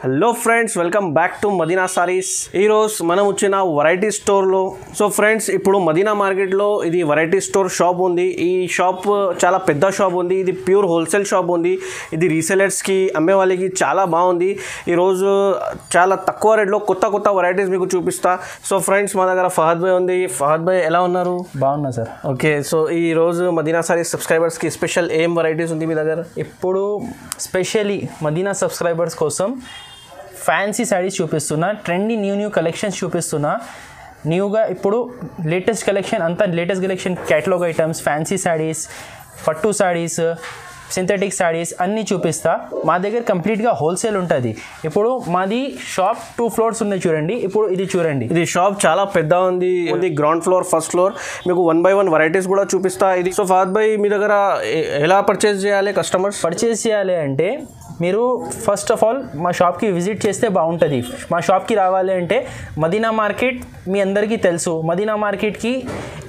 Hello friends, welcome back to Madina Sarees. ఈరోజు మనం వచ్చిన వెరైటీ స్టోర్లో. సో ఫ్రెండ్స్, ఇప్పుడు మదీనా మార్కెట్లో ఇది వెరైటీ స్టోర్ షాప్ ఉంది. ఈ షాప్ చాలా పెద్ద షాప్ ఉంది. ఇది ప్యూర్ హోల్సేల్ షాప్ ఉంది. ఇది రీసెలర్స్కి, అమ్మే వాళ్ళకి చాలా బాగుంది. ఈరోజు చాలా తక్కువ రేట్లో కొత్త వెరైటీస్ మీకు చూపిస్తా. సో ఫ్రెండ్స్, మా దగ్గర ఫహద్ భాయ్ ఉంది. ఫహద్ భాయ్ ఎలా ఉన్నారు? బాగున్నా సార్. ఓకే, సో ఈరోజు మదీనా సారీస్ సబ్స్క్రైబర్స్కి స్పెషల్ ఏం వెరైటీస్ ఉంది మీ దగ్గర? ఇప్పుడు స్పెషల్లీ మదీనా సబ్స్క్రైబర్స్ కోసం ఫ్యాన్సీ శారీస్ చూపిస్తున్నా, ట్రెండీ న్యూ కలెక్షన్స్ చూపిస్తున్నా. న్యూగా ఇప్పుడు లేటెస్ట్ కలెక్షన్ అంతా latest collection, catalogue items, fancy saris, పట్టు శారీస్, సింథటిక్ శారీస్ అన్నీ చూపిస్తా. మా దగ్గర కంప్లీట్గా హోల్సేల్ ఉంటుంది. ఇప్పుడు మాది షాప్ 2 floors ఉన్నాయి చూడండి. ఇప్పుడు ఇది చూడండి, ఇది షాప్ చాలా పెద్ద ఉంది. Ground floor, first floor. మీకు 1 by 1 వెరైటీస్ కూడా చూపిస్తా. ఇది సో ఫహద్ భాయ్, మీ దగ్గర ఎలా పర్చేస్ చేయాలి? కస్టమర్స్ పర్చేస్ చేయాలి అంటే మీరు ఫస్ట్ ఆఫ్ ఆల్ మా షాప్కి విజిట్ చేస్తే బాగుంటుంది. మా షాప్కి రావాలి అంటే మదీనా మార్కెట్ మీ అందరికీ తెలుసు. మదీనా మార్కెట్కి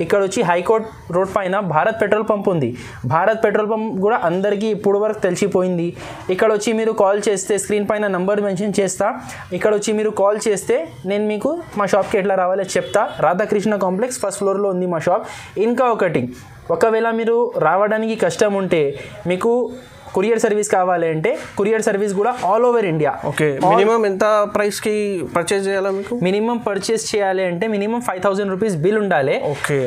ఇక్కడ వచ్చి హైకోర్ట్ రోడ్ పైన భారత్ పెట్రోల్ పంప్ ఉంది. భారత్ పెట్రోల్ పంప్ కూడా అందరికీ ఇప్పుడు వరకు తెలిసిపోయింది. ఇక్కడ వచ్చి మీరు కాల్ చేస్తే స్క్రీన్ పైన నంబర్ మెన్షన్ చేస్తా. ఇక్కడ వచ్చి మీరు కాల్ చేస్తే నేను మీకు మా షాప్కి ఎట్లా రావాలో చెప్తా. రాధాకృష్ణ కాంప్లెక్స్ ఫస్ట్ ఫ్లోర్లో ఉంది మా షాప్. ఇంకా ఒకటి, ఒకవేళ మీరు రావడానికి కష్టం ఉంటే మీకు కొరియర్ సర్వీస్ కావాలి అంటే కొరియర్ సర్వీస్ కూడా all over India. Okay, minimum ఎంత ప్రైస్కి పర్చేస్ చేయాలా? మీకు మినిమం పర్చేస్ చేయాలి అంటే మినిమం 5000 రూపీస్ బిల్ ఉండాలి. ఓకే,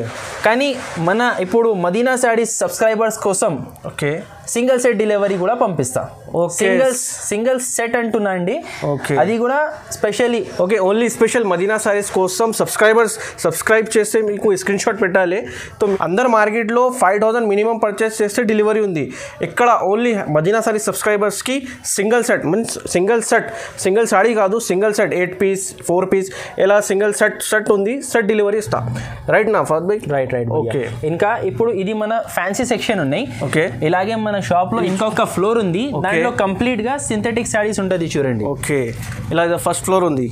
కానీ మన ఇప్పుడు మదీనా శారీస్ సబ్స్క్రైబర్స్ కోసం ఓకే సింగిల్ సెట్ డెలివరీ కూడా పంపిస్తా. సింగిల్ సెట్ అంటున్నా అండి. ఓకే, అది కూడా specially. Okay, only special Madina Sarees కోసం సబ్స్క్రైబ్ చేస్తే మీకు స్క్రీన్ షాట్ పెట్టాలి. సో అందరు మార్కెట్లో 5000 మినిమం పర్చేస్ చేస్తే డెలివరీ ఉంది. ఇక్కడ ఓన్లీ మదీనా సారీస్ సబ్స్క్రైబర్స్కి single set means single sorry కాదు, సింగిల్ సెట్ 8 piece 4 piece ఇలా సింగిల్ సెట్ ఉంది. సెట్ డెలివరీ ఇస్తా. రైట్ నా ఫహద్ భాయ్? రైట్. ఓకే, ఇంకా ఇప్పుడు ఇది మన ఫ్యాన్సీ సెక్షన్ ఉన్నాయి. ఓకే, ఇలాగే మన షాప్ లో ఇంకొక ఫ్లోర్ ఉంది. దాంట్లో కంప్లీట్ గా సింథటిక్ శారీస్ ఉంటుంది చూడండి. ఓకే, ఇలా ఫస్ట్ ఫ్లోర్ ఉంది.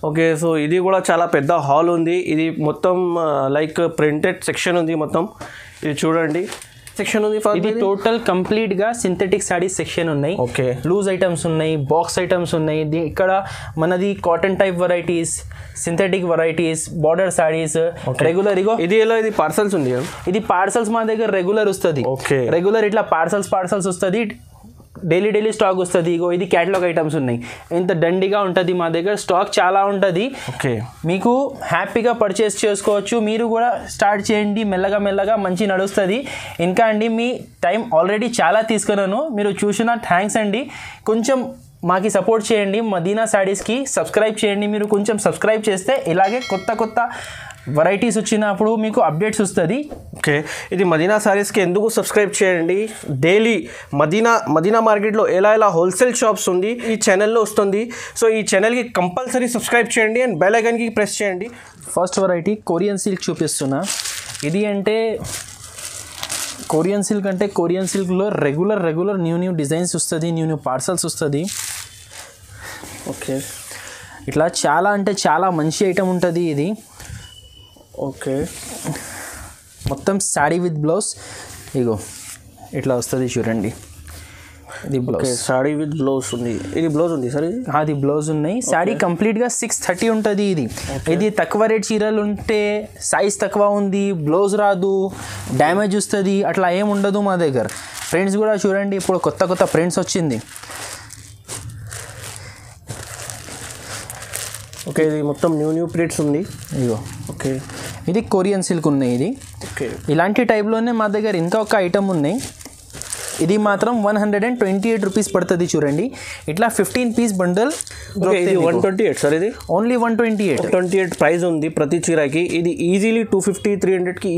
ఓకే, సో ఇది కూడా చాలా పెద్ద హాల్ ఉంది. ఇది మొత్తం లైక్ ప్రింటెడ్ సెక్షన్ ఉంది. మొత్తం ఇది చూడండి, సెక్షన్ ఉంది. ఇది టోటల్ కంప్లీట్ గా సింథటిక్ శారీస్ సెక్షన్ ఉన్నాయి. ఓకే, లూజ్ ఐటమ్స్ ఉన్నాయి, బాక్స్ ఐటమ్స్ ఉన్నాయి. ఇక్కడ మనది cotton type varieties, synthetic varieties, border saris, regular. ఇది ఎలా? ఇది పార్సల్స్ ఉంది. ఇది పార్సల్స్ మా దగ్గర రెగ్యులర్ వస్తుంది. ఓకే, రెగ్యులర్ ఇట్లా పార్సల్స్ వస్తుంది. డైలీ స్టాక్ వస్తుంది. ఇది క్యాటలాగ్ ఐటమ్స్ ఉన్నాయి. ఇంత దండిగా ఉంటుంది మా దగ్గర. స్టాక్ చాలా ఉంటుంది. ఓకే, మీకు హ్యాపీగా పర్చేస్ చేసుకోవచ్చు. మీరు కూడా స్టార్ట్ చేయండి. మెల్లగా మంచి నడుస్తుంది. ఇంకా అండి, మీ టైం ఆల్రెడీ చాలా తీసుకున్నాను. మీరు చూసిన థ్యాంక్స్ అండి. కొంచెం మాకు సపోర్ట్ చేయండి. మదీనా శారీస్కి సబ్స్క్రైబ్ చేయండి. మీరు కొంచెం సబ్స్క్రైబ్ చేస్తే ఇలాగే కొత్త వెరైటీస్ వచ్చినప్పుడు మీకు అప్డేట్స్ వస్తుంది. ఓకే, ఇది మదీనా సారీస్కి ఎందుకు సబ్స్క్రైబ్ చేయండి? డైలీ మదీనా మార్కెట్లో ఎలా హోల్సేల్ షాప్స్ ఉంది ఈ ఛానల్లో వస్తుంది. సో ఈ ఛానల్కి కంపల్సరీ సబ్స్క్రైబ్ చేయండి అండ్ బెల్ ఐకాన్కి ప్రెస్ చేయండి. ఫస్ట్ వెరైటీ కొరియన్ సిల్క్ చూపిస్తున్నా. ఇది అంటే కొరియన్ సిల్క్ అంటే కొరియన్ సిల్క్లో రెగ్యులర్ న్యూ డిజైన్స్ వస్తుంది, న్యూ పార్సల్స్ వస్తుంది. ఓకే, ఇట్లా చాలా అంటే చాలా మంచి ఐటమ్ ఉంటుంది ఇది. ఓకే, మొత్తం శారీ విత్ బ్లౌజ్. ఇగో ఇట్లా వస్తుంది చూడండి. ఇది బ్లౌజ్, శారీ విత్ బ్లౌజ్ ఉంది. ఇది బ్లౌజ్ ఉంది సార్? అది బ్లౌజ్ ఉన్నాయి. శారీ కంప్లీట్గా 630 ఉంటుంది. ఇది తక్కువ రేట్ చీరలు ఉంటే సైజ్ తక్కువ ఉంది, బ్లౌజ్ రాదు, డ్యామేజ్ వస్తుంది, అట్లా ఏం ఉండదు మా దగ్గర. ప్రింట్స్ కూడా చూడండి, ఇప్పుడు కొత్త ప్రింట్స్ వచ్చింది. ఓకే, ఇది మొత్తం న్యూ ప్రింట్స్ ఉంది. ఇగో. ఓకే, ఇది కొరియన్ సిల్క్ ఉన్నాయి. ఇది ఓకే, ఇలాంటి టైప్లోనే మా దగ్గర ఇంకా ఒక ఐటమ్ ఉన్నాయి. ఇది మాత్రం 128 రూపీస్ పడుతుంది చూడండి. ఇట్లా 15 piece బండల్. ఇది 128 సార్? ఇది ఓన్లీ 128 ప్రైస్ ఉంది ప్రతి చీరకి. ఇది ఈజీలీ 250-300కి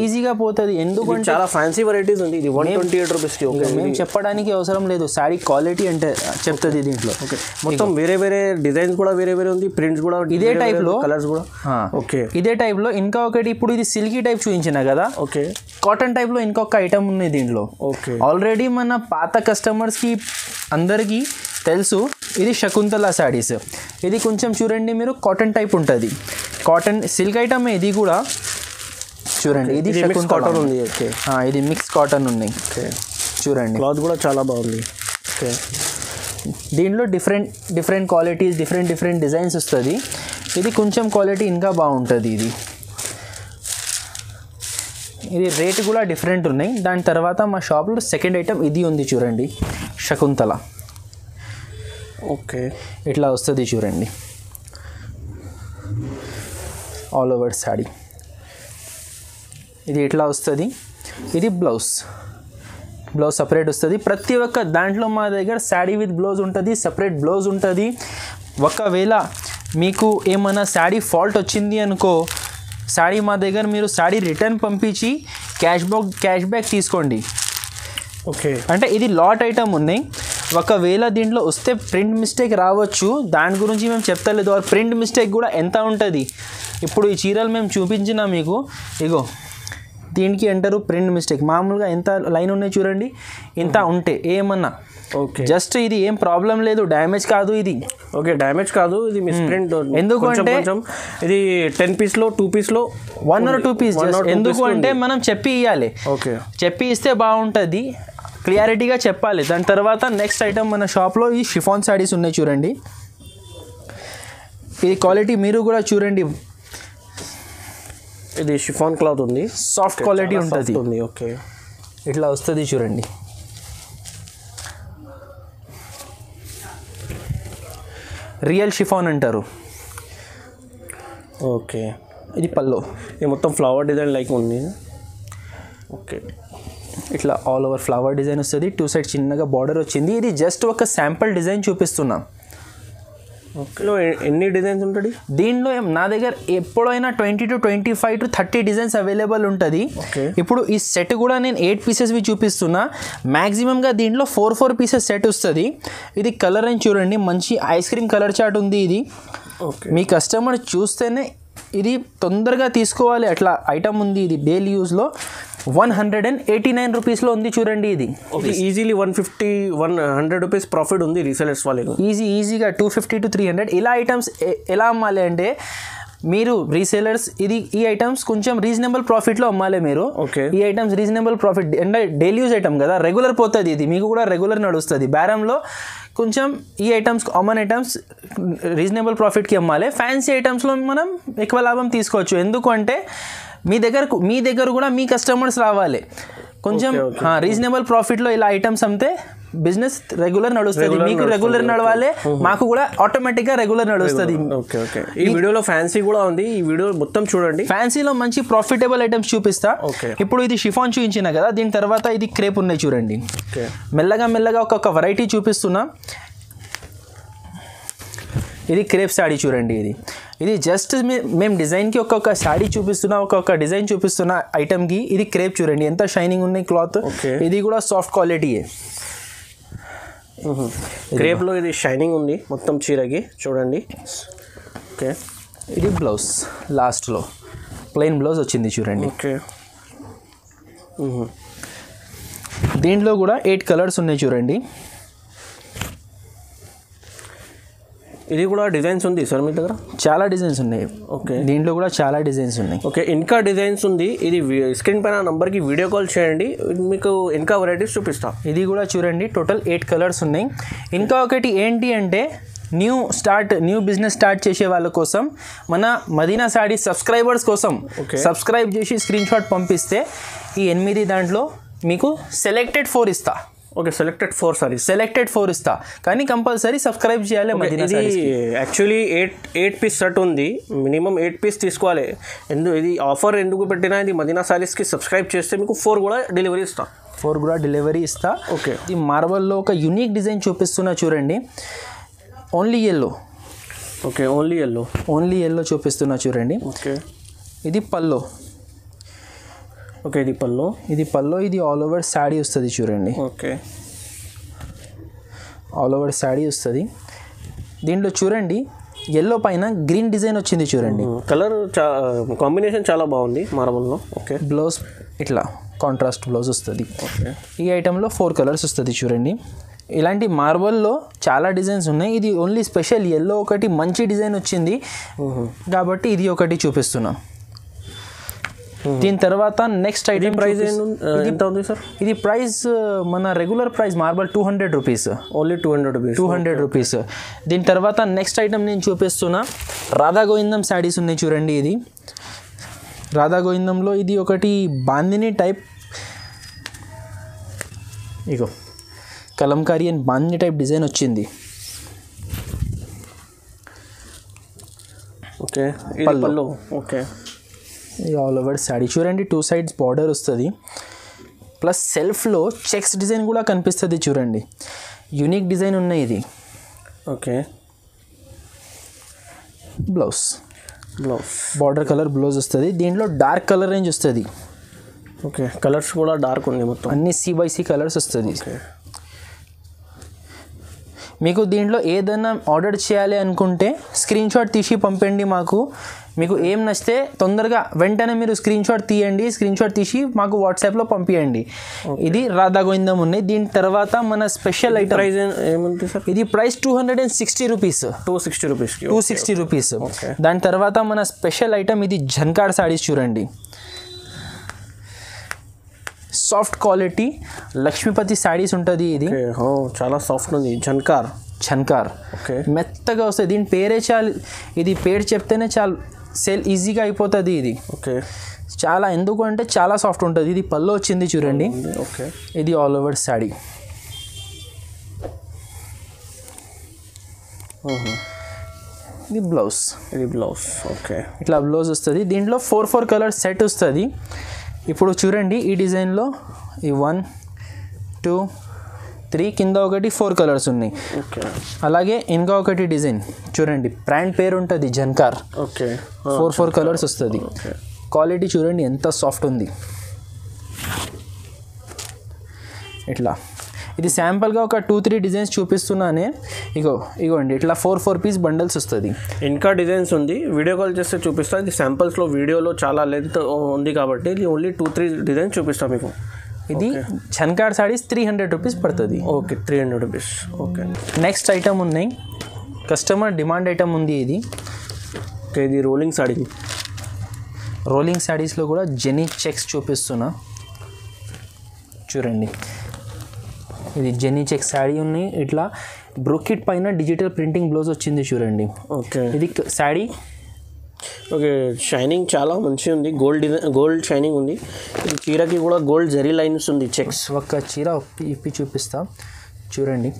ఈజీగా పోతుంది. ఎందుకంటే చాలా ఫ్యాన్సీ వెరైటీస్ ఉంది. ఇది 128 రూపీస్కి. మేము చెప్పడానికి అవసరం లేదు, శారీ క్వాలిటీ అంటే చెప్తుంది దీంట్లో. ఓకే, మొత్తం వేరే డిజైన్స్ కూడా వేరే ఉంది, ప్రింట్స్ కూడా ఇదే టైప్లో, కలర్స్ కూడా. ఓకే, ఇదే టైప్లో ఇంకా ఒకటి. ఇప్పుడు ఇది సిల్కీ టైప్ చూపించిన కదా. ఓకే, కాటన్ టైప్లో ఇంకొక ఐటమ్ ఉంది దీంట్లో. ఓకే, ఆల్రెడీ మన పాత కస్టమర్స్కి అందరికీ తెలుసు. ఇది శకుంతల శారీస్. ఇది కొంచెం చూడండి మీరు, కాటన్ టైప్ ఉంటుంది. Cotton silk item. ఇది కూడా చూడండి, ఇది శకుంతల కాటన్ ఉంది. ఇది మిక్స్ కాటన్ ఉన్నాయి. చూడండి క్లాత్ కూడా చాలా బాగుంది. ఓకే, దీంట్లో డిఫరెంట్ క్వాలిటీస్ డిఫరెంట్ డిజైన్స్ వస్తుంది. ఇది కొంచెం క్వాలిటీ ఇంకా బాగుంటుంది. ఇది రేట్ కూడా డిఫరెంట్ ఉన్నాయి. దాని తర్వాత మా షాప్లో సెకండ్ ఐటమ్ ఇది ఉంది చూడండి, శకుంతల. ఓకే, ఇట్లా వస్తుంది చూడండి, ఆల్ ఓవర్ శాడీ. ఇది ఇట్లా వస్తుంది. ఇది బ్లౌజ్ సపరేట్ వస్తుంది. ప్రతి ఒక్క దాంట్లో మా దగ్గర శాడీ విత్ బ్లౌజ్ ఉంటుంది, సపరేట్ బ్లౌజ్ ఉంటుంది. ఒకవేళ మీకు ఏమైనా శాడీ ఫాల్ట్ వచ్చింది అనుకో, శాడీ మా దగ్గర మీరు శాడీ రిటర్న్ పంపించి క్యాష్ బ్యాక్ తీసుకోండి. ఓకే, అంటే ఇది లాట్ ఐటమ్ ఉన్నాయి. ఒకవేళ దీంట్లో వస్తే ప్రింట్ మిస్టేక్ రావచ్చు, దాని గురించి మేము చెప్తలేదు. ప్రింట్ మిస్టేక్ కూడా ఎంత ఉంటుంది. ఇప్పుడు ఈ చీరలు మేము చూపించిన మీకు, ఇగో దీనికి అంటారు ప్రింట్ మిస్టేక్. మామూలుగా ఎంత లైన్ ఉన్నాయి చూడండి, ఇంత ఉంటే ఏమన్నా ఓకే, జస్ట్ ఇది ఏం ప్రాబ్లం లేదు, డ్యామేజ్ కాదు ఇది. ఓకే, డ్యామేజ్ కాదు, ఇది మిస్ ప్రింట్. ఎందుకంటే ఇది 10 పీస్లో 2 పీస్లో 1 or 2 పీస్. ఎందుకు అంటే మనం చెప్పి ఇవ్వాలి. ఓకే, చెప్పి ఇస్తే బాగుంటుంది, క్లియారిటీగా చెప్పాలి. దాని తర్వాత నెక్స్ట్ ఐటమ్ మన షాప్లో ఈ షిఫాన్ శారీస్ ఉన్నాయి చూడండి. ఇది క్వాలిటీ మీరు కూడా చూడండి, ఇది షిఫాన్ క్లాత్ ఉంది, సాఫ్ట్ క్వాలిటీ ఉంటుంది. ఓకే, ఇట్లా వస్తుంది చూడండి. రియల్ షిఫాన్ అంటారు. ఓకే, ఇది పల్లో, ఇది మొత్తం ఫ్లవర్ డిజైన్ లైక్ ఉంది. ఓకే, ఇట్లా ఆల్ ఓవర్ ఫ్లవర్ డిజైన్ వస్తుంది. 2 సైడ్ చిన్నగా బార్డర్ వచ్చింది. ఇది జస్ట్ ఒక శాంపుల్ డిజైన్ చూపిస్తున్నాం. ఓకే, ఎన్ని డిజైన్స్ ఉంటుంది దీంట్లో? నా దగ్గర ఎప్పుడైనా 20 to 25 to 30 డిజైన్స్ అవైలబుల్ ఉంటుంది. ఇప్పుడు ఈ సెట్ కూడా నేను 8 పీసెస్వి చూపిస్తున్నా. మ్యాక్సిమంగా దీంట్లో 4 పీసెస్ సెట్ వస్తుంది. ఇది కలర్ అని చూడండి, మంచి ఐస్ క్రీమ్ కలర్ చార్ట్ ఉంది ఇది. మీ కస్టమర్ చూస్తేనే ఇది తొందరగా తీసుకోవాలి అట్లా ఐటమ్ ఉంది. ఇది డైలీ యూస్లో 189 రూపీస్లో ఉంది చూడండి. ఇది ఈజీలీ 100 రూపీస్ ప్రాఫిట్ ఉంది రీసెలర్స్ వాళ్ళకి. ఈజీగా 250 to 300. ఇలా ఐటమ్స్ ఎలా అమ్మాలి అంటే మీరు రీసేలర్స్ ఈ ఐటమ్స్ కొంచెం రీజనబుల్ ప్రాఫిట్లో అమ్మాలి మీరు. ఓకే, ఈ ఐటమ్స్ రీజనబుల్ ప్రాఫిట్ అంటే డైలీ యూజ్ ఐటమ్ కదా, రెగ్యులర్ పోతుంది. ఇది మీకు కూడా రెగ్యులర్ నడుస్తుంది. బేరంలో కొంచెం ఈ ఐటమ్స్ కామన్ ఐటమ్స్ రీజనబుల్ ప్రాఫిట్కి అమ్మాలి. ఫ్యాన్సీ ఐటమ్స్లో మనం ఎక్కువ లాభం తీసుకోవచ్చు. ఎందుకంటే మీ దగ్గర కూడా మీ కస్టమర్స్ రావాలి. కొంచెం రీజనబుల్ ప్రాఫిట్లో ఇలా ఐటమ్స్ అమ్మితే బిజినెస్ రెగ్యులర్ నడుస్తుంది. మీకు రెగ్యులర్ నడవాలి, మాకు కూడా ఆటోమేటిక్గా రెగ్యులర్ నడుస్తుంది. Okay, okay. ఈ వీడియోలో ఫ్యాన్సీ కూడా ఉంది, ఈ వీడియో మొత్తం చూడండి. ఫ్యాన్సీలో మంచి ప్రాఫిటబుల్ ఐటమ్స్ చూపిస్తా. ఇప్పుడు ఇది షిఫాన్ చూపించిన కదా, దీని తర్వాత ఇది క్రేప్ ఉన్నాయి చూడండి. మెల్లగా ఒక్కొక్క వెరైటీ చూపిస్తున్నా. ఇది క్రేప్ శాడీ చూడండి. ఇది జస్ట్ మేము డిజైన్కి ఒక్కొక్క శాడీ చూపిస్తున్నా, ఒక్కొక్క డిజైన్ చూపిస్తున్నా ఐటమ్కి. ఇది క్రేప్ చూడండి, ఎంత షైనింగ్ ఉన్నాయి క్లాత్. ఇది కూడా సాఫ్ట్ క్వాలిటీయే. క్రేప్లో ఇది షైనింగ్ ఉంది మొత్తం చీరకి చూడండి. ఓకే, ఇది బ్లౌజ్ లాస్ట్లో ప్లెయిన్ బ్లౌజ్ వచ్చింది చూడండి. ఓకే, దీంట్లో కూడా 8 కలర్స్ ఉన్నాయి చూడండి. ఇది కూడా డిజైన్స్ ఉంది సార్ మీ దగ్గర? చాలా డిజైన్స్ ఉన్నాయి. ఓకే, దీంట్లో కూడా చాలా డిజైన్స్ ఉన్నాయి. ఓకే, ఇంకా డిజైన్స్ ఉంది. ఇది స్క్రీన్ పైన నంబర్కి వీడియో కాల్ చేయండి, మీకు ఇంకా వెరైటీస్ చూపిస్తాం. ఇది కూడా చూడండి, టోటల్ 8 కలర్స్ ఉన్నాయి. ఇంకా ఒకటి ఏంటి అంటే న్యూ బిజినెస్ స్టార్ట్ చేసే వాళ్ళ కోసం మన మదీనా సారీస్ సబ్స్క్రైబర్స్ కోసం సబ్స్క్రైబ్ చేసి స్క్రీన్ షాట్ పంపిస్తే ఈ 8 దాంట్లో మీకు సెలెక్టెడ్ 4 ఇస్తా. ఓకే, సెలెక్టెడ్ 4 ఇస్తా, కానీ కంపల్సరీ సబ్స్క్రైబ్ చేయాలి. ఇది యాక్చువల్లీ 8 పీస్ సెట్ ఉంది, మినిమం 8 పీస్ తీసుకోవాలి. ఇది ఆఫర్ ఎందుకు పెట్టినా, ఇది మదీనా సారీస్కి సబ్స్క్రైబ్ చేస్తే మీకు 4 కూడా డెలివరీ ఇస్తా. ఓకే, ఈ మార్బల్లో ఒక యూనిక్ డిజైన్ చూపిస్తున్నా చూడండి. Only yellow. Okay, only yellow చూపిస్తున్నా చూడండి. ఓకే, ఇది పల్లో. ఓకే, ఇది పల్లో. ఇది ఆల్ ఓవర్ శాడీ వస్తుంది చూడండి. ఓకే, ఆల్ ఓవర్ శాడీ వస్తుంది. దీంట్లో చూడండి ఎల్లో పైన గ్రీన్ డిజైన్ వచ్చింది చూడండి. కలర్ కాంబినేషన్ చాలా బాగుంది మార్బల్లో. ఓకే, బ్లౌజ్ ఇట్లా కాంట్రాస్ట్ బ్లౌజ్ వస్తుంది. ఓకే, ఈ ఐటెంలో 4 కలర్స్ వస్తుంది చూడండి. ఇలాంటి మార్బల్లో చాలా డిజైన్స్ ఉన్నాయి. ఇది ఓన్లీ స్పెషల్ ఎల్లో ఒకటి మంచి డిజైన్ వచ్చింది కాబట్టి ఇది ఒకటి చూపిస్తున్నాం. దీని తర్వాత నెక్స్ట్ ఐటమ్ ప్రైస్ ఎంత ఉంది సార్? ఇది ప్రైస్ మన regular price marble 200 rupees, only 200 rupees. 200 rupees. దీని తర్వాత నెక్స్ట్ ఐటమ్ నేను చూపిస్తున్నా, రాధా గోవిందం శారీస్ ఉన్నాయి చూడండి. ఇది రాధా గోవిందంలో ఇది ఒకటి bandhani type, ego Kalamkari and bandhani type design వచ్చింది. ఓకే, పళ్ళు. ఓకే, ఇది ఆల్ ఓవర్ శారీ చూడండి, 2 sides బార్డర్ వస్తుంది, ప్లస్ సెల్ఫ్లో చెక్స్ డిజైన్ కూడా కనిపిస్తుంది చూడండి. యూనిక్ డిజైన్ ఉన్నాయి ఇది. Okay, blouse border colour blouse వస్తుంది. దీంట్లో డార్క్ కలర్ రేంజ్ వస్తుంది. ఓకే, కలర్స్ కూడా డార్క్ ఉంది మొత్తం, అన్ని C/C కలర్స్ వస్తుంది. మీకు దీంట్లో ఏదైనా ఆర్డర్ చేయాలి అనుకుంటే స్క్రీన్ షాట్ తీసి పంపండి మాకు. మీకు ఏం నచ్చితే తొందరగా వెంటనే మీరు స్క్రీన్ షాట్ తీయండి, స్క్రీన్ షాట్ తీసి మాకు వాట్సాప్లో పంపించండి. ఇది రాధా గోవిందం ఉన్నాయి. దీని తర్వాత మన స్పెషల్ ఐటమ్ ప్రైస్ ఏముంది సార్? ఇది ప్రైస్ 260 రూపీస్. 260 రూపీస్. దాని తర్వాత మన స్పెషల్ ఐటమ్ ఇది జన్కార్ సారీస్ చూడండి. సాఫ్ట్ క్వాలిటీ లక్ష్మీపతి శారీస్ ఉంటుంది. ఇది చాలా సాఫ్ట్ ఉంది. జన్కార్ ఓకే, మెత్తగా వస్తుంది. దీని పేరే చాలు, ఇది పేరు చెప్తేనే చాలు సేల్ ఈజీగా అయిపోతుంది. ఇది ఓకే, చాలా ఎందుకు అంటే చాలా సాఫ్ట్ ఉంటుంది. ఇది పళ్ళు వచ్చింది చూడండి. ఓకే, ఇది ఆల్ ఓవర్ శారీ. ఇది బ్లౌజ్. ఓకే, ఇట్లా బ్లౌజ్ వస్తుంది. దీంట్లో 4 కలర్ సెట్ వస్తుంది. ఇప్పుడు చూడండి ఈ డిజైన్లో ఈ 1 2 3 కింద ఒకటి 4 కలర్స్ ఉన్నాయి. ఓకే, అలాగే ఇంకా ఒకటి డిజైన్ చూడండి, బ్రాండ్ పేరు ఉంటుంది జన్కార్. ఓకే, 4 కలర్స్ వస్తుంది. క్వాలిటీ చూడండి ఎంత సాఫ్ట్ ఉంది. ఇట్లా ఇది శాంపుల్గా ఒక 2-3 డిజైన్స్ చూపిస్తున్నానే. ఇగోండి ఇట్లా 4 పీస్ బండల్స్ వస్తుంది. ఇంకా డిజైన్స్ ఉంది, వీడియో కాల్ చేస్తే చూపిస్తాను. ఇది శాంపుల్స్లో వీడియోలో చాలా లెంత్ ఉంది కాబట్టి ఇది ఓన్లీ 2-3 డిజైన్స్ చూపిస్తాను మీకు. ఇది జన్కార్ సారీస్ 300 రూపీస్ పడుతుంది. Okay, 300 rupees. Okay, next item ఉన్నాయి, కస్టమర్ డిమాండ్ ఐటమ్ ఉంది. ఇది ఓకే, ఇది రోలింగ్ సారీ. రోలింగ్ శారీస్లో కూడా జెనీ చెక్స్ చూపిస్తున్నా చూడండి. ఇది జెనీ చెక్ శారీ ఉన్నాయి. ఇట్లా బ్రోకెట్ పైన డిజిటల్ ప్రింటింగ్ బ్లౌజ్ వచ్చింది చూడండి. ఓకే, ఇది శారీ. ఓకే, షైనింగ్ చాలా మంచిగా ఉంది. గోల్డ్ షైనింగ్ ఉంది. ఇది చీరకి కూడా గోల్డ్ జరీ లైన్స్ ఉంది. చెక్స్ ఒక్క చీర ఇప్పి చూపిస్తా చూడండి.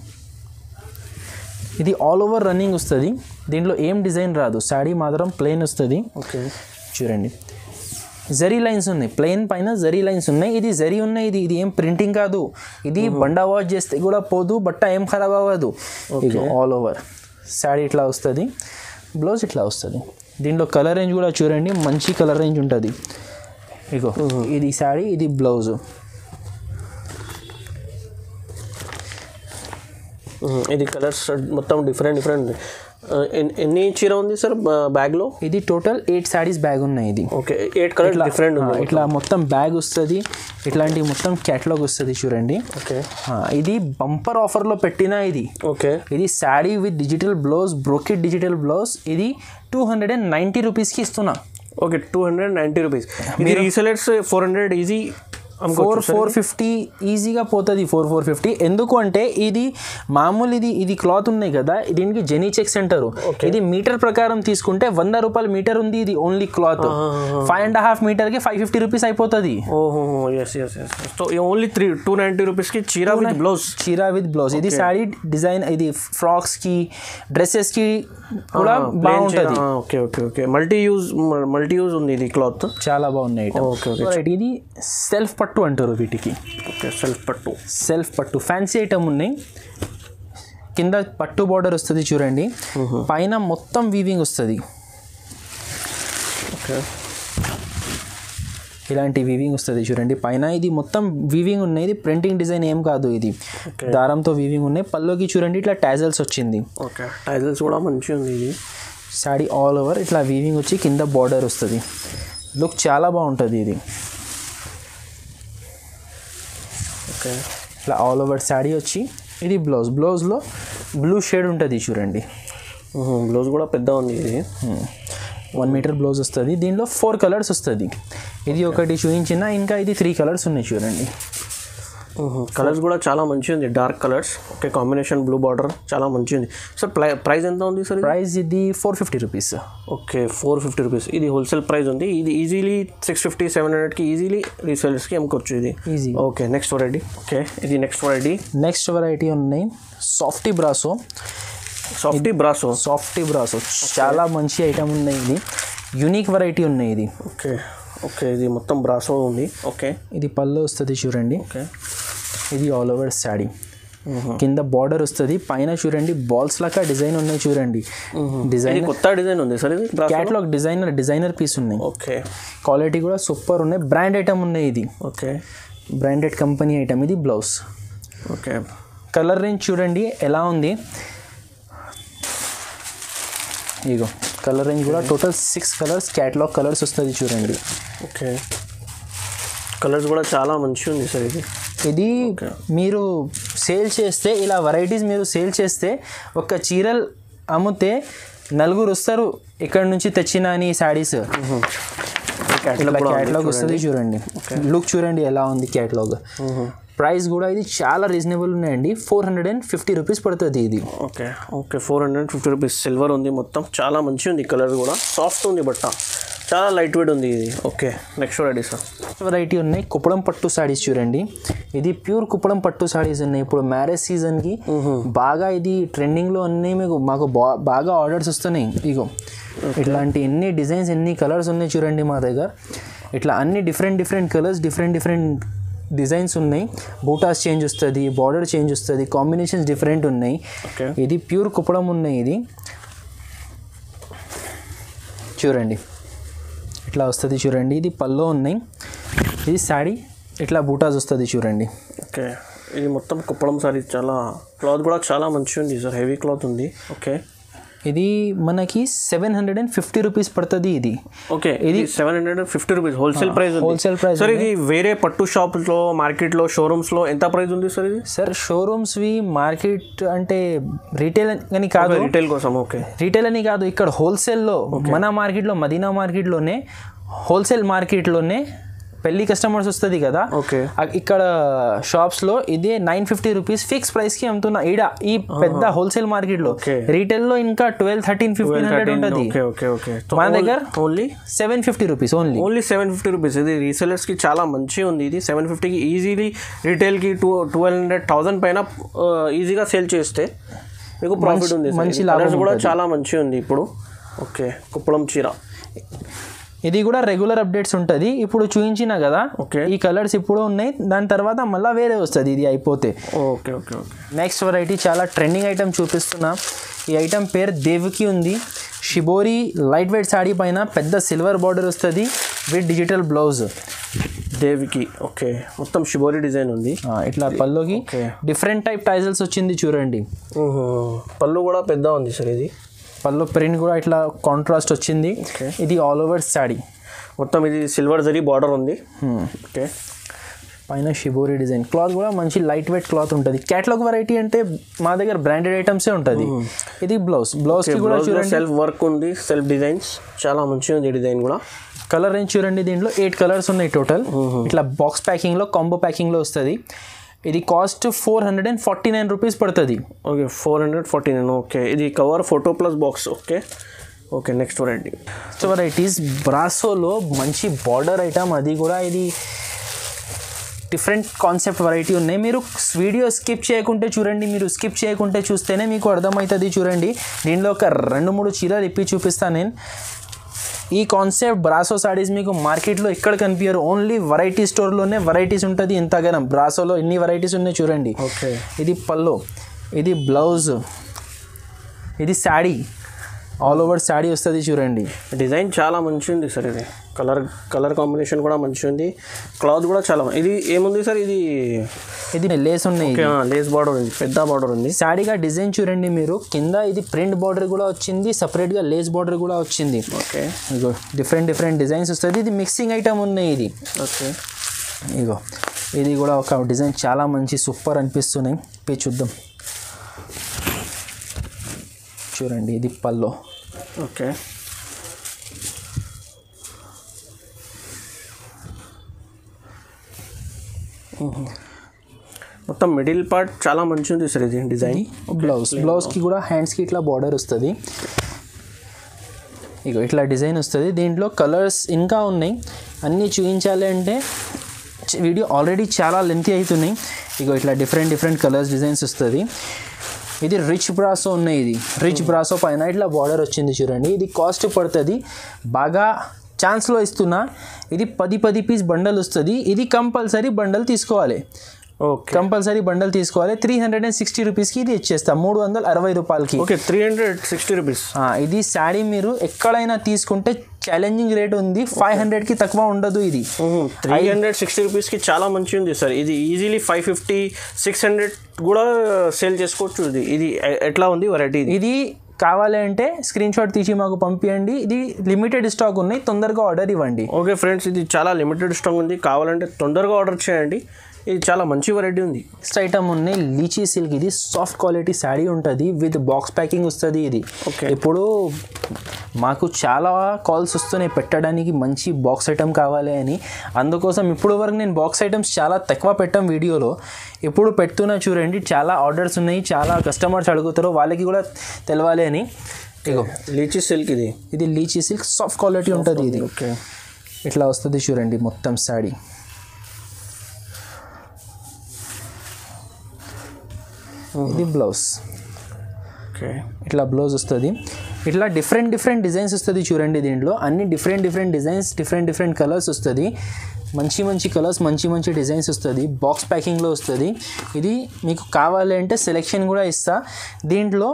ఇది ఆల్ ఓవర్ రన్నింగ్ వస్తుంది. దీంట్లో ఏం డిజైన్ రాదు, శారీ మాత్రం ప్లెయిన్ వస్తుంది. ఓకే, చూడండి జరీ లైన్స్ ఉన్నాయి, ప్లెయిన్ పైన జరీ లైన్స్ ఉన్నాయి. ఇది జరీ ఉన్నాయి. ఇది ఏం ప్రింటింగ్ కాదు. ఇది బండా వాష్ చేస్తే కూడా పోదు, బట్ట ఏం ఖరాబ్ అవ్వదు. ఇది ఆల్ ఓవర్ శారీ ఇట్లా వస్తుంది. బ్లౌజ్ ఇట్లా వస్తుంది. దీంట్లో కలర్ రేంజ్ కూడా చూడండి, మంచి కలర్ రేంజ్ ఉంటుంది. ఇగో ఇది శారీ, ఇది బ్లౌజ్. ఇది కలర్స్ మొత్తం డిఫరెంట్. ఎన్ని చీర ఉంది సార్ బ్యాగ్లో? ఇది టోటల్ 8 శారీస్ బ్యాగ్ ఉన్నాయి. ఇది ఓకే, 8 కలర్ డిఫరెంట్ ఉంది. ఇట్లా మొత్తం బ్యాగ్ వస్తుంది. ఇట్లాంటి మొత్తం క్యాటలాగ్ వస్తుంది చూడండి. ఓకే, ఇది బంపర్ ఆఫర్లో పెట్టిన ఇది. ఓకే, ఇది sari with digital blouse, brocade digital blouse. ఇది 290 రూపీస్కి ఇస్తున్నా. Okay, 290 rupees. ఇది రీసెలర్స్ 400 ఈజీ 450 ఈజీగా పోతుంది. 450 ఎందుకు అంటే ఇది మామూలు ఇది క్లాత్ ఉన్నాయి కదా, దీనికి జెనీ చెక్స్ అంటారు. ఇది మీటర్ ప్రకారం తీసుకుంటే 100 రూపాయలు మీటర్ ఉంది. ఇది ఓన్లీ క్లాత్ 5.5 మీటర్కి 550 రూపీస్ అయిపోతుంది. ఓహో, ఎస్. సో ఓన్లీ 290 రూపీస్కి చీర విత్ బ్లౌజ్. ఇది శారీ డిజైన్, ఇది ఫ్రాక్స్కి డ్రెస్సెస్కి కూడా బాగుంటుంది. ఓకే, మల్టీ యూజ్ ఉంది. ఇది క్లాత్ చాలా బాగున్నాయి. ఇది సెల్ఫ్ పట్టు అంటారు వీటికి. సెల్ఫ్ పట్టు ఫ్యాన్సీ ఐటమ్ ఉన్నాయి. కింద పట్టు బార్డర్ వస్తుంది చూడండి, పైన మొత్తం వీవింగ్ వస్తుంది. ఇలాంటి వీవింగ్ వస్తుంది చూడండి పైన. ఇది మొత్తం వీవింగ్ ఉన్నాయి. ఇది ప్రింటింగ్ డిజైన్ ఏం కాదు, ఇది దారంతో వీవింగ్ ఉన్నాయి. పల్లోకి చూడండి ఇట్లా టాజల్స్ వచ్చింది. టాజల్స్ కూడా మంచిగా ఉంది. ఇది శారీ ఆల్ ఓవర్ ఇట్లా వీవింగ్ వచ్చి కింద బార్డర్ వస్తుంది. లుక్ చాలా బాగుంటుంది. ఇది ఓకే, ఇట్లా ఆల్ ఓవర్ శారీ వచ్చి ఇది బ్లౌజ్లో బ్లూ షేడ్ ఉంటుంది చూడండి. బ్లౌజ్ కూడా పెద్ద ఉంది. ఇది 1 మీటర్ బ్లౌజ్ వస్తుంది. దీనిలో 4 కలర్స్ వస్తుంది. ఇది ఒకటి చూపించిన, ఇంకా ఇది 3 కలర్స్ ఉన్నాయి చూడండి. కలర్స్ కూడా చాలా మంచిగా ఉంది, dark colours. Okay, combination blue border చాలా మంచిగా ఉంది. సార్ ప్రైస్ ఎంత ఉంది సార్? ప్రైస్ ఇది 450 రూపీస్. Okay, 450 rupees. ఇది హోల్సేల్ ప్రైస్ ఉంది. ఇది ఈజీలీ 650-700కి ఈజీలీ రీసేలర్స్కి అమ్ముకోవచ్చు ఇది easy. Okay, next variety. Okay, ఇది నెక్స్ట్ వెరైటీ ఉన్నాయి సాఫ్టీ బ్రాసో. చాలా మంచి ఐటమ్ ఉన్నాయి. ఇది యూనిక్ వెరైటీ ఉన్నాయి. ఇది ఓకే, ఇది మొత్తం బ్రాసో ఉంది. ఓకే, ఇది పళ్ళు వస్తుంది చూడండి. ఓకే, ఇది ఆల్ ఓవర్ శారీ. కింద బార్డర్ వస్తుంది, పైన చూడండి బాల్స్ లాగా డిజైన్ ఉన్నాయి చూడండి. డిజైన్ కొత్త డిజైన్ ఉంది సార్. ఇది క్యాటలాగ్ డిజైనర్ పీస్ ఉన్నాయి. ఓకే, క్వాలిటీ కూడా సూపర్ ఉన్నాయి. బ్రాండ్ ఐటమ్ ఉన్నాయి ఇది. Okay, branded company item. ఇది బ్లౌజ్. ఓకే, కలర్ రేంజ్ చూడండి ఎలా ఉంది. ఇగో కలర్ రేంజ్ కూడా టోటల్ 6 కలర్స్, క్యాటలాగ్ కలర్స్ వస్తుంది చూడండి. ఓకే, కలర్స్ కూడా చాలా మంచిగా ఉంది సార్. ఇది మీరు సేల్ చేస్తే, ఇలా వెరైటీస్ మీరు సేల్ చేస్తే, ఒక చీరలు అమ్మితే 4 వస్తారు ఇక్కడ నుంచి తెచ్చిన అని శారీస్. క్యాటలాగ్ వస్తుంది చూడండి. లుక్ చూడండి ఎలా ఉంది క్యాటలాగ్. ప్రైస్ కూడా ఇది చాలా రీజనబుల్ ఉన్నాయండి. 450 రూపీస్ పడుతుంది ఇది. Okay, 450 rupees. సిల్వర్ ఉంది మొత్తం, చాలా మంచిగా ఉంది. కలర్ కూడా సాఫ్ట్ ఉంది, బట్ట చాలా లైట్ వెయిట్ ఉంది ఇది. Okay, next variety sir. Variety ఉన్నాయి కుప్పడం పట్టు సారీస్ చూడండి. ఇది ప్యూర్ కుప్పడం పట్టు సారీస్ ఉన్నాయి. ఇప్పుడు మ్యారేజ్ సీజన్కి బాగా ఇది ట్రెండింగ్లో అన్నీ మాకు బాగా ఆర్డర్స్ వస్తున్నాయి. ఇగో ఇట్లాంటి ఎన్ని డిజైన్స్, ఎన్ని కలర్స్ ఉన్నాయి చూడండి మా దగ్గర. ఇట్లా అన్ని డిఫరెంట్ కలర్స్, డిఫరెంట్ డిజైన్స్ ఉన్నాయి. బూటాస్ చేంజ్ వస్తుంది, బార్డర్ చేంజ్ వస్తుంది, కాంబినేషన్స్ డిఫరెంట్ ఉన్నాయి. ఇది ప్యూర్ కుప్పడం ఉన్నాయి. ఇది చూడండి ఇట్లా వస్తుంది చూడండి. ఇది పల్లో ఉన్నాయి. ఇది శారీ ఇట్లా బూటాస్ వస్తుంది చూడండి. ఓకే, ఇది మొత్తం కుప్పడం సారీ. చాలా క్లాత్ కూడా చాలా మంచిగా ఉంది సార్, హెవీ క్లాత్ ఉంది. ఓకే, ఇది మనకి 750 రూపీస్ పడుతుంది ఇది. ఓకే, ఇది 750 రూపీస్ హోల్సేల్ ప్రైస్. సార్ ఇది వేరే పట్టు షాప్స్లో, మార్కెట్లో, షోరూమ్స్లో ఎంత ప్రైస్ ఉంది సార్ ఇది? సార్ షోరూమ్స్వి మార్కెట్ అంటే రీటైల్ అని కాదు, రీటైల్ కోసం. ఓకే, రీటైల్ అని కాదు, ఇక్కడ హోల్సేల్లో మన మార్కెట్లో, మదీనా మార్కెట్లోనే, హోల్సేల్ మార్కెట్లోనే పెళ్లి కస్టమర్స్ వస్తుంది కదా. ఓకే, ఇక్కడ షాప్స్లో ఇదే 950 రూపీస్ ఫిక్స్ ప్రైస్కి అమ్ముతున్నా ఈడ ఈ పెద్ద హోల్సేల్ మార్కెట్లో. రీటైల్లో ఇంకా 1200, 1300, 1500 ఉంటుంది. మన దగ్గర ఓన్లీ 750 రూపీస్. Only 750 rupees. ఇది రీసెలర్స్కి చాలా మంచిగా ఉంది. ఇది 750కి ఈజీలీ రీటైల్కి 1200-1000 పైన ఈజీగా సేల్ చేస్తే మీకు ప్రాఫిట్ ఉంది. మంచి లాభం కూడా చాలా మంచిగా ఉంది ఇప్పుడు. ఓకే, కుప్పడం చీర. ఇది కూడా రెగ్యులర్ అప్డేట్స్ ఉంటుంది. ఇప్పుడు చూపించిన కదా, ఈ కలర్స్ ఇప్పుడు ఉన్నాయి, దాని తర్వాత మళ్ళీ వేరే వస్తుంది ఇది అయిపోతే. ఓకే, నెక్స్ట్ వెరైటీ చాలా ట్రెండింగ్ ఐటమ్ చూపిస్తున్నా. ఈ ఐటమ్ పేరు దేవికి ఉంది. షిబోరి లైట్ వెయిట్ సాడీ పైన పెద్ద సిల్వర్ బార్డర్ వస్తుంది విత్ డిజిటల్ బ్లౌజ్. దేవికి. ఓకే, మొత్తం షిబోరి డిజైన్ ఉంది. ఇట్లా పళ్ళుకి డిఫరెంట్ టైప్ టైజల్స్ వచ్చింది చూడండి. పళ్ళు కూడా పెద్ద ఉంది సార్. ఇది పళ్ళు ప్రింట్ కూడా ఇట్లా కాంట్రాస్ట్ వచ్చింది. ఇది ఆల్ ఓవర్ శారీ మొత్తం. ఇది సిల్వర్ జరీ బార్డర్ ఉంది. ఓకే, పైన షిబోరి డిజైన్. క్లాత్ కూడా మంచి లైట్ వెయిట్ క్లాత్ ఉంటుంది. క్యాటలాగ్ వెరైటీ అంటే మా దగ్గర బ్రాండెడ్ ఐటమ్సే ఉంటుంది. ఇది బ్లౌజ్కి కూడా చూడండి సెల్ఫ్ వర్క్ ఉంది, సెల్ఫ్ డిజైన్స్ చాలా మంచిగా ఉంది డిజైన్ కూడా. కలర్ రేంజ్ చూడండి, దీంట్లో 8 కలర్స్ ఉన్నాయి టోటల్. ఇట్లా బాక్స్ ప్యాకింగ్లో, కాంబో ప్యాకింగ్లో వస్తుంది. ఇది కాస్ట్ 449 రూపీస్ పడుతుంది. ఓకే, 449. ఓకే, ఇది cover, photo plus box. Okay, next varieties బ్రాసోలో మంచి బార్డర్ ఐటమ్. అది కూడా ఇది డిఫరెంట్ కాన్సెప్ట్ వెరైటీ ఉన్నాయి. మీరు వీడియో స్కిప్ చేయకుంటే చూడండి. మీరు స్కిప్ చేయకుంటే చూస్తేనే మీకు అర్థమవుతుంది. చూడండి, దీనిలో ఒక 2-3 చీరలు ఇప్పి చూపిస్తాను నేను. ఈ కాన్సెప్ట్ బ్రాసో సారీస్ మీకు మార్కెట్లో ఎక్కడ కనిపించరు. ఓన్లీ వెరైటీ స్టోర్లోనే వెరైటీస్ ఉంటుంది. ఇంతగానం బ్రాసోలో ఎన్ని వెరైటీస్ ఉన్నాయి చూడండి. ఓకే, ఇది పల్లో, ఇది బ్లౌజ్, ఇది శాడీ, ఆల్ ఓవర్ శాడీ వస్తుంది చూడండి. డిజైన్ చాలా మంచిగా ఉంది సార్. ఇది కలర్ కాంబినేషన్ కూడా మంచిగా ఉంది. క్లాత్ కూడా చాలా. ఇది ఏముంది సార్? ఇది లేస్ ఉన్నాయి. లేస్ బార్డర్ ఉంది, పెద్ద బార్డర్ ఉంది. శాడీగా డిజైన్ చూడండి మీరు. కింద ఇది ప్రింట్ బార్డర్ కూడా వచ్చింది, సపరేట్గా లేస్ బార్డర్ కూడా వచ్చింది. ఓకే, ఇగో డిఫరెంట్ డిజైన్స్ వస్తుంది. ఇది మిక్సింగ్ ఐటమ్ ఉన్నాయి ఇది. ఓకే, ఇగో ఇది కూడా ఒక డిజైన్ చాలా మంచి సూపర్ అనిపిస్తున్నాయి. చూద్దాం చూడండి. ఇది పల్లో. ఓకే, మొత్తం మిడిల్ పార్ట్ చాలా మంచిగా ఉంది సార్ ఇది డిజైన్. బ్లౌజ్కి కూడా హ్యాండ్స్కి ఇట్లా బార్డర్ వస్తుంది. ఇగో ఇట్లా డిజైన్ వస్తుంది. దీంట్లో కలర్స్ ఇంకా ఉన్నాయి, అన్నీ చూపించాలి అంటే వీడియో ఆల్రెడీ చాలా లెంతీ అవుతున్నాయి. ఇగో ఇట్లా డిఫరెంట్ కలర్స్ డిజైన్స్ వస్తుంది. ఇది రిచ్ బ్రాసో ఉన్నాయి. ఇది రిచ్ బ్రాసో పైన ఇట్లా బార్డర్ వచ్చింది చూడండి. ఇది కాస్ట్ పడుతుంది బాగా ఛాన్స్లో ఇస్తున్నా. ఇది 10 పీస్ బండల్ వస్తుంది. ఇది కంపల్సరీ బండల్ తీసుకోవాలి. ఓకే, కంపల్సరీ బండల్ తీసుకోవాలి. 360 రూపీస్కి ఇది ఇచ్చేస్తాం, 360 రూపాయలకి. Okay, 360 rupees. ఇది శారీ మీరు ఎక్కడైనా తీసుకుంటే ఛాలెంజింగ్ రేట్ ఉంది, 500కి తక్కువ ఉండదు. ఇది 360 రూపీస్కి చాలా మంచిగా ఉంది సార్. ఇది ఈజీలీ 550, 600 కూడా సేల్ చేసుకోవచ్చు. ఇది ఎట్లా ఉంది వెరైటీ? ఇది కావాలంటే స్క్రీన్ షాట్ తీసి మాకు పంపించండి. ఇది లిమిటెడ్ స్టాక్ ఉన్నాయి, తొందరగా ఆర్డర్ ఇవ్వండి. ఓకే ఫ్రెండ్స్, ఇది చాలా లిమిటెడ్ స్టాక్ ఉంది, కావాలంటే తొందరగా ఆర్డర్ చేయండి. ఇది చాలా మంచి వెరైటీ ఉంది. నెక్స్ట్ ఐటమ్ ఉన్నాయి లీచీ సిల్క్. ఇది సాఫ్ట్ క్వాలిటీ శారీ ఉంటుంది, విత్ బాక్స్ ప్యాకింగ్ వస్తుంది. ఇది ఇప్పుడు మాకు చాలా కాల్స్ వస్తున్నాయి పెట్టడానికి మంచి బాక్స్ ఐటమ్ కావాలి అని. అందుకోసం ఇప్పుడు వరకు నేను బాక్స్ ఐటమ్స్ చాలా తక్కువ పెట్టాం వీడియోలో. ఇప్పుడు పెడుతున్నా చూడండి, చాలా ఆర్డర్స్ ఉన్నాయి, చాలా కస్టమర్స్ అడుగుతారు, వాళ్ళకి కూడా తెలవాలి అని. ఇగో లీచీ సిల్క్. ఇది లీచీ సిల్క్ సాఫ్ట్ క్వాలిటీ ఉంటుంది. ఇది ఓకే, ఇట్లా వస్తుంది చూడండి మొత్తం శారీ. ఇది బ్లౌజ్. ఓకే, ఇట్లా బ్లౌజ్ వస్తుంది. ఇట్లా డిఫరెంట్ డిజైన్స్ వస్తుంది చూడండి. దీంట్లో అన్ని డిఫరెంట్ డిజైన్స్, డిఫరెంట్ కలర్స్ వస్తుంది. మంచి కలర్స్, మంచి డిజైన్స్ వస్తుంది. బాక్స్ ప్యాకింగ్లో వస్తుంది. ఇది మీకు కావాలంటే సెలెక్షన్ కూడా ఇస్తా. దీంట్లో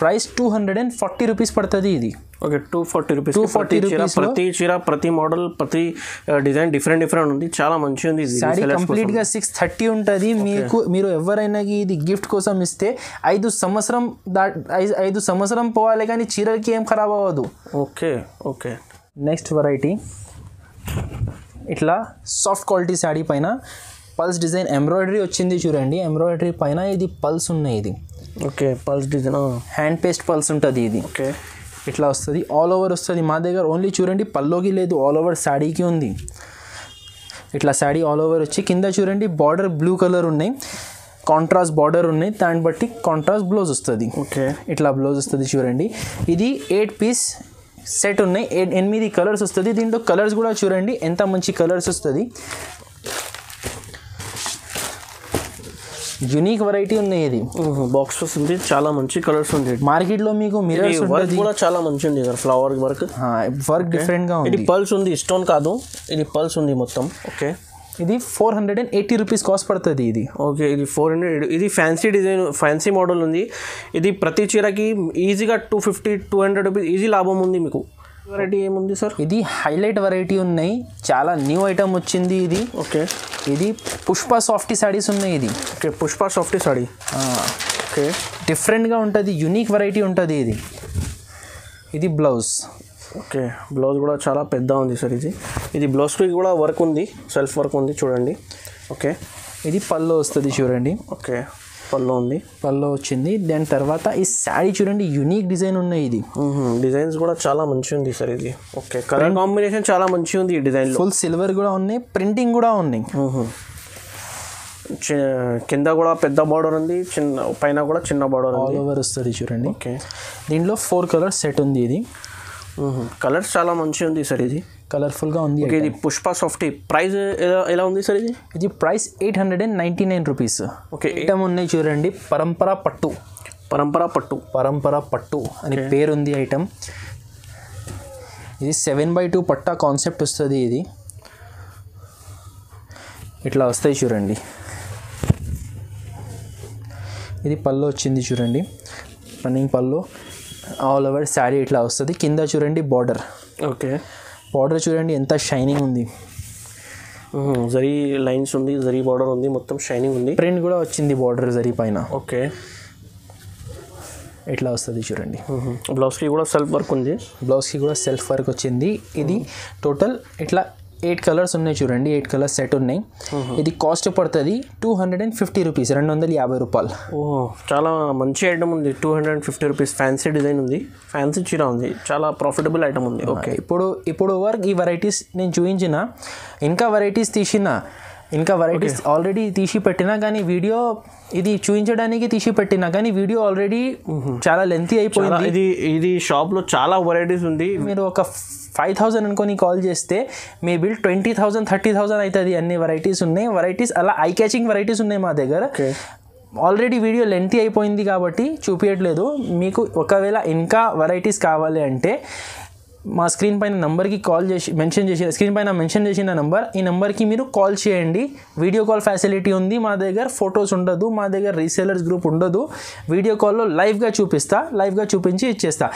ప్రైస్ 240 రూపీస్ పడుతుంది. ఇది ఓకే, 240 రూపీస్. ప్రతి చీర, ప్రతి మోడల్, ప్రతి డిజైన్ డిఫరెంట్ ఉంది. చాలా మంచిగా ఉంది. సారీ కంప్లీట్గా 630 ఉంటుంది. మీరు ఎవరైనా ఇది గిఫ్ట్ కోసం ఇస్తే 5 సంవత్సరం పోవాలి, కానీ చీరలకి ఏం ఖరాబ్ అవ్వదు. ఓకే. నెక్స్ట్ వెరైటీ ఇట్లా సాఫ్ట్ క్వాలిటీ శారీ పైన పల్స్ డిజైన్ ఎంబ్రాయిడరీ వచ్చింది చూడండి. ఎంబ్రాయిడరీ పైన ఇది పల్స్ ఉన్నాయి. ఇది okay, pearls design, hand paste pearls ఉంటుంది. ఇది ఓకే, ఇట్లా వస్తుంది. ఆల్ ఓవర్ వస్తుంది. మా దగ్గర ఓన్లీ చూడండి పల్లోకి లేదు, ఆల్ ఓవర్ శారీకి ఉంది. ఇట్లా శారీ ఆల్ ఓవర్ వచ్చి కింద చూడండి బార్డర్ బ్లూ కలర్ ఉన్నాయి, కాంట్రాస్ట్ బార్డర్ ఉన్నాయి, దాన్ని బట్టి కాంట్రాస్ట్ బ్లౌజ్ వస్తుంది. ఓకే, ఇట్లా బ్లౌజ్ వస్తుంది చూడండి. ఇది 8 పీస్ సెట్ ఉన్నాయి, 8 కలర్స్ వస్తుంది. దీంట్లో కలర్స్ కూడా చూడండి ఎంత మంచి కలర్స్ వస్తుంది. యూనిక్ వెరైటీ ఉన్నాయి. ఇది బాక్స్ వస్తుంది, చాలా మంచి కలర్స్ ఉంది. మార్కెట్లో మీకు మిర్రర్స్ వర్క్ కూడా చాలా మంచి ఉంది. ఫ్లవర్ వర్క్ డిఫరెంట్గా ఉంది. ఇది పల్స్ ఉంది, స్టోన్ కాదు, ఇది పల్స్ ఉంది మొత్తం. ఓకే, ఇది 480 రూపీస్ కాస్ట్ పడుతుంది. ఇది ఓకే, ఇది 400. ఇది ఫ్యాన్సీ డిజైన్, ఫ్యాన్సీ మోడల్ ఉంది. ఇది ప్రతి చీరకి ఈజీగా 250-200 రూపీస్ ఈజీ లాభం ఉంది మీకు. వెరైటీ ఏముంది సార్? ఇది హైలైట్ వెరైటీ ఉన్నాయి, చాలా న్యూ ఐటమ్ వచ్చింది. ఇది ఓకే, ఇది పుష్ప సాఫ్టీ సారీస్ ఉన్నాయి. ఇది okay, Pushpa softy sorry. Okay, డిఫరెంట్గా ఉంటుంది, యూనిక్ వెరైటీ ఉంటుంది. ఇది బ్లౌజ్. ఓకే, బ్లౌజ్ కూడా చాలా పెద్ద ఉంది సార్. ఇది బ్లౌజ్కి కూడా వర్క్ ఉంది, సెల్ఫ్ వర్క్ ఉంది చూడండి. ఓకే, ఇది పల్లో వస్తుంది చూడండి. ఓకే, పల్లో వచ్చింది. దాని తర్వాత ఈ శారీ చూడండి, యూనిక్ డిజైన్ ఉన్నాయి. ఇది డిజైన్స్ కూడా చాలా మంచిగా ఉంది సార్. ఇది ఓకే, కలర్ కాంబినేషన్ చాలా మంచిగా ఉంది. ఈ డిజైన్ ఫుల్ సిల్వర్ కూడా ఉన్నాయి, ప్రింటింగ్ కూడా ఉన్నాయి. కింద కూడా పెద్ద బార్డర్ ఉంది, పైన కూడా చిన్న బార్డర్ ఆల్ ఓవర్ వస్తుంది చూడండి. ఓకే, దీంట్లో 4 కలర్స్ సెట్ ఉంది. ఇది కలర్స్ చాలా మంచిగా ఉంది సార్. ఇది కలర్ఫుల్గా ఉంది. ఓకే, ఇది పుష్ప సాఫ్టీ. ప్రైస్ ఎలా ఉంది సార్? ఇది ప్రైస్ 899 రూపీస్. ఓకే, ఐటమ్ ఉన్నాయి చూడండి. పరంపర పట్టు అని పేరుంది ఐటమ్. ఇది 7/2 పట్టా కాన్సెప్ట్ వస్తుంది. ఇది ఇట్లా వస్తాయి చూడండి. ఇది పళ్ళు వచ్చింది చూడండి, రన్నింగ్ పళ్ళు. ఆల్ ఓవర్ శారీ ఇట్లా వస్తుంది. కింద చూడండి బార్డర్. ఓకే, బార్డర్ చూడండి ఎంత షైనింగ్ ఉంది. జరీ లైన్స్ ఉంది, జరీ బార్డర్ ఉంది, మొత్తం షైనింగ్ ఉంది. ప్రింట్ కూడా వచ్చింది బార్డర్ జరీ పైన. ఓకే, ఇట్లా వస్తుంది చూడండి. బ్లౌజ్కి కూడా సెల్ఫ్ వర్క్ ఉంది. బ్లౌజ్కి కూడా సెల్ఫ్ వర్క్ వచ్చింది. ఇది టోటల్ ఇట్లా 8 కలర్స్ ఉన్నాయి చూడండి. 8 కలర్స్ సెట్ ఉన్నాయి. ఇది కాస్ట్ పడుతుంది 250 రూపీస్, 250 రూపాయలు. ఓహో, చాలా మంచి ఐటమ్ ఉంది. 250 రూపీస్. ఫ్యాన్సీ డిజైన్ ఉంది, ఫ్యాన్సీ చీర ఉంది, చాలా ప్రాఫిటబుల్ ఐటమ్ ఉంది. ఓకే, ఇప్పుడు వరకు ఈ వెరైటీస్ నేను చూపించిన, ఇంకా వెరైటీస్ తీసిన ఇంకా వెరైటీస్ ఆల్రెడీ తీసి పెట్టినా కానీ వీడియో ఇది చూపించడానికి తీసి పెట్టినా కానీ వీడియో ఆల్రెడీ చాలా లెంతీ అయిపోయింది. ఇది షాప్లో చాలా వెరైటీస్ ఉంది. మీరు ఒక 5,000 అనుకొని కాల్ చేస్తే మీ బిల్ 20,000 30,000 అవుతుంది. అన్ని వెరైటీస్ ఉన్నాయి. వెరైటీస్ అలా ఐ క్యాచింగ్ వెరైటీస్ ఉన్నాయి మా దగ్గర. ఆల్రెడీ వీడియో లెంతీ అయిపోయింది కాబట్టి చూపించట్లేదు. మీకు ఒకవేళ ఇంకా వెరైటీస్ కావాలి అంటే మా స్క్రీన్ పైన నెంబర్కి కాల్ చేసి స్క్రీన్ పైన మెన్షన్ చేసిన నెంబర్, ఈ నెంబర్కి మీరు కాల్ చేయండి. వీడియో కాల్ ఫెసిలిటీ ఉంది మా దగ్గర. ఫొటోస్ ఉండదు మా దగ్గర, రీసేలర్స్ గ్రూప్ ఉండదు. వీడియో కాల్లో లైవ్గా చూపించి ఇచ్చేస్తా.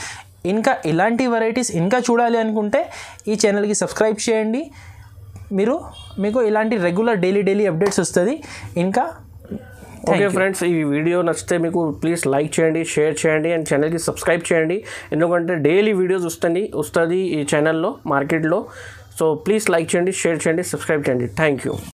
ఇంకా ఇలాంటి వెరైటీస్ ఇంకా చూడాలి అనుకుంటే ఈ ఛానల్కి సబ్స్క్రైబ్ చేయండి. మీకు ఇలాంటి రెగ్యులర్ డైలీ అప్డేట్స్ వస్తుంది. ఇంకా ఓకే ఫ్రెండ్స్, ఈ వీడియో నచ్చితే మీకు ప్లీజ్ లైక్ చేయండి, షేర్ చేయండి అండ్ ఛానల్కి సబ్స్క్రైబ్ చేయండి. ఎందుకంటే డైలీ వీడియోస్ వస్తుంది ఈ ఛానల్లో మార్కెట్లో. సో ప్లీజ్ లైక్ చేయండి, షేర్ చేయండి, సబ్స్క్రైబ్ చేయండి. Thank you.